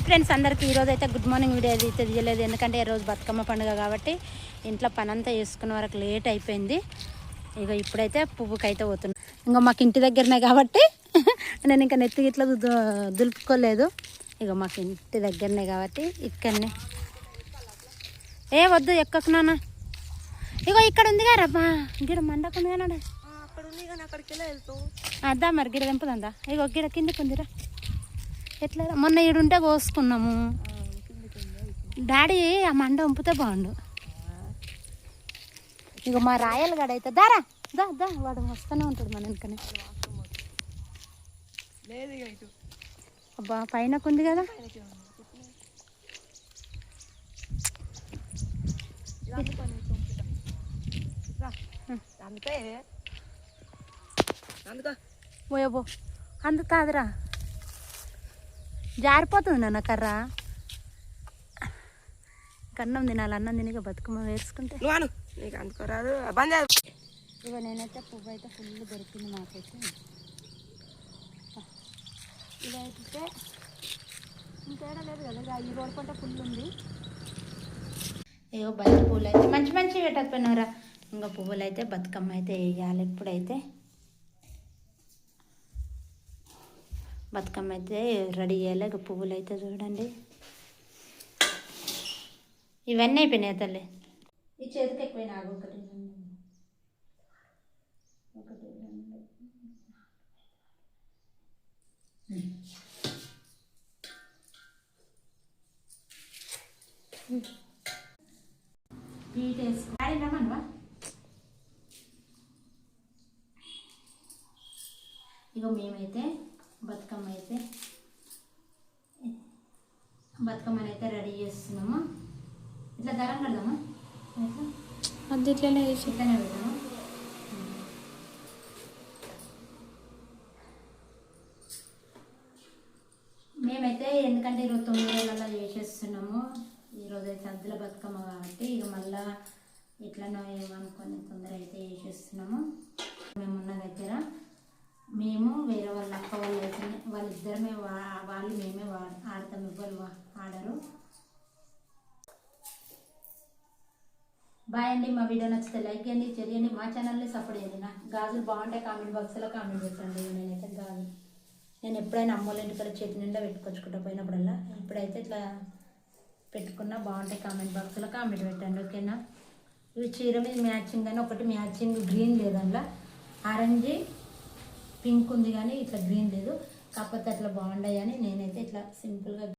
Hi friends అందరికీ ఈరోజు అయితే గుడ్ మార్నింగ్ వీడియో అయితే తీయలేదు, ఎందుకంటే ఈరోజు బతుకమ్మ పండుగ కాబట్టి ఇంట్లో పని అంతా చేసుకునే వరకు లేట్ అయిపోయింది. ఇక ఇప్పుడైతే పువ్వుకి అయితే పోతున్నాను. ఇంకా మాకు ఇంటి దగ్గరనే కాబట్టి నేను ఇంకా నెత్తికి ఇట్లా దులుపుకోలేదు. ఇక మాకు ఇంటి దగ్గరనే కాబట్టి ఇక్కడనే వద్దు ఎక్కకు నాన్న. ఇగో ఇక్కడ ఉంది కదా రబ్బా, గిడ మండకుంది కానీ అద్దా మరి గిడ తెంపుదందా. ఇగో గిడ కిందకు ఉందిరా. ఎట్లా మొన్న ఈడుంటే కోసుకున్నాము. డాడీ ఆ మండ వంపితే బాగుండు. ఇక మా రాయల్ గడ అయితే దారా దా దా వాడు వస్తూనే ఉంటాడు మన వెనుకనే. అబ్బా పైన ఉంది కదా. పోయబో అందుతాదిరా, జారిపోతుంది నాన్న కర్ర. కన్నం తినాలి, అన్నం తినిగా బతుకమ్మ వేసుకుంటే. ఇక నేనైతే పువ్వు అయితే ఫుల్ దొరికింది మాకైతే. ఇదైతే ఇంకేడా లేదు కదా, ఈ రోడ్ పంట ఫుల్ ఉంది. ఏవో బంతి పువ్వులు అయితే మంచి మంచి పెట్టకపోయినారా. ఇంకా పువ్వులు అయితే బతుకమ్మ అయితే వేయాలి. ఇప్పుడైతే బతుకమ్మ అయితే రెడీ చేయాలి. ఇక పువ్వులు అయితే చూడండి ఇవన్నీ అయిపోయినాయి తల్లి. ఈ చేతికి ఎక్కువైనా ఒకటి ఒకటి రెండు పీట్ వేసుకోమనువా. ఇక మేమైతే బతుకమ్మని అయితే రెడీ చేస్తున్నాము. ఇట్లా దరం కడదామా, అది ఇట్లనే వేసి ఇట్లనే పెడదాము. మేమైతే ఎందుకంటే ఈరోజు 9 రోజులలో చేసేస్తున్నాము. ఈరోజు అయితే అద్దుల బతుకమ్మ కాబట్టి ఇక మళ్ళా ఇట్లనో ఏమనుకొని తొందర అయితే చేసేస్తున్నాము. మేమున్న దగ్గర మేము వేరే వాళ్ళ అక్క వాళ్ళు అయితే వాళ్ళిద్దరమే వాళ్ళు మేమే ఆడతాం, ఎవ్వరు ఆడరు. బాయ్ అండి. మా వీడియో నచ్చితే లైక్ చేయండి, షేర్ చేయండి, మా ఛానల్ని సపోర్ట్ చేయండి. నాకు గాజులు బాగుంటాయి, కామెంట్ బాక్స్లో కామెంట్ పెట్టండి. నేనైతే గాజులు నేను ఎప్పుడైనా అమ్మోళ్ళ ఇంటికి చేతి నిండా పెట్టుకొచ్చుకుంటా పోయినప్పుడల్లా. ఇప్పుడైతే ఇట్లా పెట్టుకున్నా బాగుంటాయి, కామెంట్ బాక్స్లో కామెంట్ పెట్టండి, ఓకేనా. ఇవి చీర మీద మ్యాచింగ్ కానీ ఒకటి మ్యాచింగ్ గ్రీన్ లేదు, అందులో ఆరెంజ్ పింక్ ఉంది కానీ ఇట్లా గ్రీన్ లేదు. కాకపోతే అట్లా బాగుంటాయి అని నేనైతే ఇట్లా సింపుల్గా